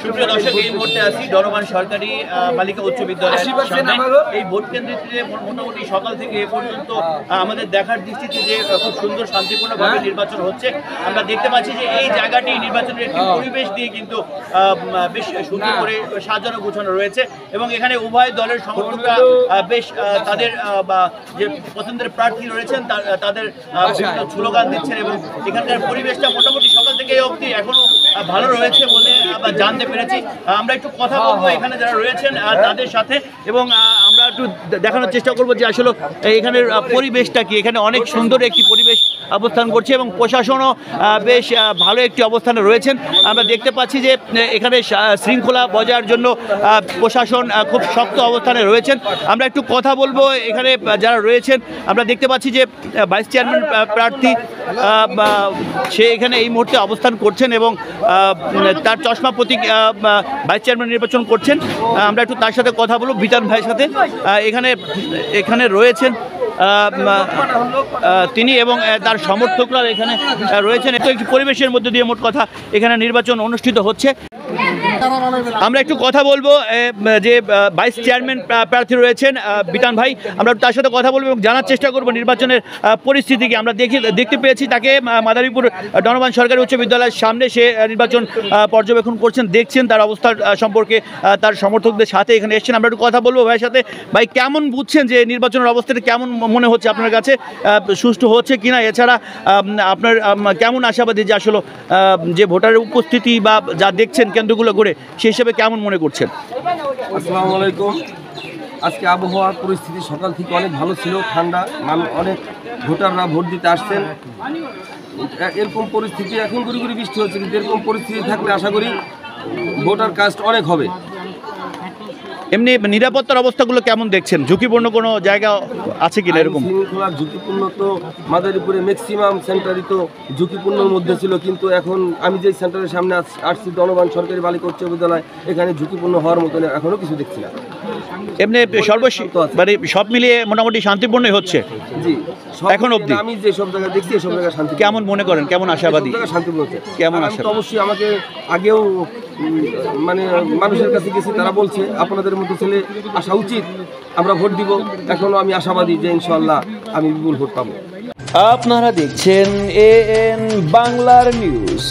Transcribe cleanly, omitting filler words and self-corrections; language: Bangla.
সুপ্রিয় দর্শক, এই মুহূর্তে আছি ডনবান সরকারি বালিকা উচ্চ বিদ্যালয়ের সামনে। এই ভোট কেন্দ্রটিতে মোটামুটি সকাল থেকে এ পর্যন্ত আমাদের দেখার দৃষ্টিতে যে খুব সুন্দর শান্তিপূর্ণভাবে নির্বাচন হচ্ছে। আমরা দেখতে পাচ্ছি যে এই জায়গাটি নির্বাচনের একটি পরিবেশ দিয়ে কিন্তু বেশ সুন্দর করে সাজানো গোছানো রয়েছে এবং এখানে উভয় দলের সমর্থকরা বেশ তাদের যে পছন্দের প্রার্থী রয়েছেন তাদের বিভিন্ন স্লোগান দিচ্ছেন এবং এখানকার পরিবেশটা মোটামুটি সকাল থেকে অবধি এখনো ভালো রয়েছে বলে আমরা জানতে পেরেছি। আমরা একটু কথা বলবো এখানে যারা রয়েছেন তাদের সাথে এবং আমরা একটু দেখানোর চেষ্টা করবো যে আসলে এখানের পরিবেশটা কি। এখানে অনেক সুন্দর একটি পরিবেশ অবস্থান করছে এবং প্রশাসনও বেশ ভালো একটি অবস্থানে রয়েছেন। আমরা দেখতে পাচ্ছি যে এখানে শৃঙ্খলা বজায়ের জন্য প্রশাসন খুব শক্ত অবস্থানে রয়েছেন। আমরা একটু কথা বলবো এখানে যারা রয়েছেন। আমরা দেখতে পাচ্ছি যে ভাইস চেয়ারম্যান প্রার্থী সে এখানে এই মুহূর্তে অবস্থান করছেন এবং তার চশমা প্রতীক ভাইস চেয়ারম্যান নির্বাচন করছেন। আমরা একটু তার সাথে কথা বলবো, বিতান ভাইয়ের সাথে। এখানে রয়েছেন তিনি এবং তার সমর্থকরা এখানে রয়েছেন। একটি পরিবেশের মধ্যে দিয়ে মোট কথা এখানে নির্বাচন অনুষ্ঠিত হচ্ছে। আমরা একটু কথা বলবো যে ভাইস চেয়ারম্যান প্রার্থী রয়েছেন বিতান ভাই, আমরা তার সাথে কথা বলবো এবং জানার চেষ্টা করবো নির্বাচনের পরিস্থিতিকে। আমরা দেখতে পেয়েছি তাকে মাদারীপুর ডনবান সরকারি উচ্চ বিদ্যালয়ের সামনে সে নির্বাচন পর্যবেক্ষণ করছেন, দেখছেন তার অবস্থার সম্পর্কে। তার সমর্থকদের সাথে এখানে এসেছেন। আমরা একটু কথা বলবো ভাইয়ের সাথে। ভাই, কেমন বুঝছেন যে নির্বাচনের অবস্থাটা কেমন মনে হচ্ছে আপনার কাছে, সুষ্ঠু হচ্ছে কিনা? এছাড়া আপনার কেমন আশাবাদী যে আসলে যে ভোটারের উপস্থিতি বা যা দেখছেন কেন্দ্রগুলো করে সেই হিসেবে কেমন মনে করছেন? আসসালামু আলাইকুম। আজকে আবহাওয়ার পরিস্থিতি সকাল থেকে অনেক ভালো ছিল, ঠান্ডা, অনেক ভোটাররা ভোট দিতে আসছেন। এরকম পরিস্থিতি এখন গুড়ি গুড়ি বৃষ্টি হচ্ছে, কিন্তু এরকম পরিস্থিতি থাকলে আশা করি ভোটার কাস্ট অনেক হবে। এমনি নিরাপত্তার অবস্থাগুলো কেমন দেখছেন? ঝুঁকিপূর্ণ কোনো জায়গা আছে কিনা? এরকম শৃঙ্খলার ঝুঁকিপূর্ণ তো মাদারীপুরে ম্যাক্সিমাম সেন্টারই তো ঝুঁকিপূর্ণর মধ্যে ছিল, কিন্তু এখন আমি যে সেন্টারের সামনে আসছি ডনবান সরকারি বালিকা উচ্চ বিদ্যালয়, এখানে ঝুঁকিপূর্ণ হওয়ার মতো এখনো কিছু দেখছি না। এমনি মানে সব মিলিয়ে মোটামুটি শান্তিপূর্ণই হচ্ছে। জি, এখন অবধি আমি যে সব জায়গায় দেখছি সব জায়গায় শান্তি। কেমন মনে করেন, কেমন আশাবাদী? শান্তিপূর্ণ হচ্ছে। কেমন আশা? অবশ্যই আমাকে আগেও মানে মানুষের কাছে গেছি, তারা বলছে আপনাদের মতো ছেলে আসা উচিত, আমরা ভোট দিব। এখনো আমি আশাবাদী যে ইনশাআল্লাহ আমি বিপুল ভোট পাবো। আপনারা দেখছেন AN বাংলার নিউজ।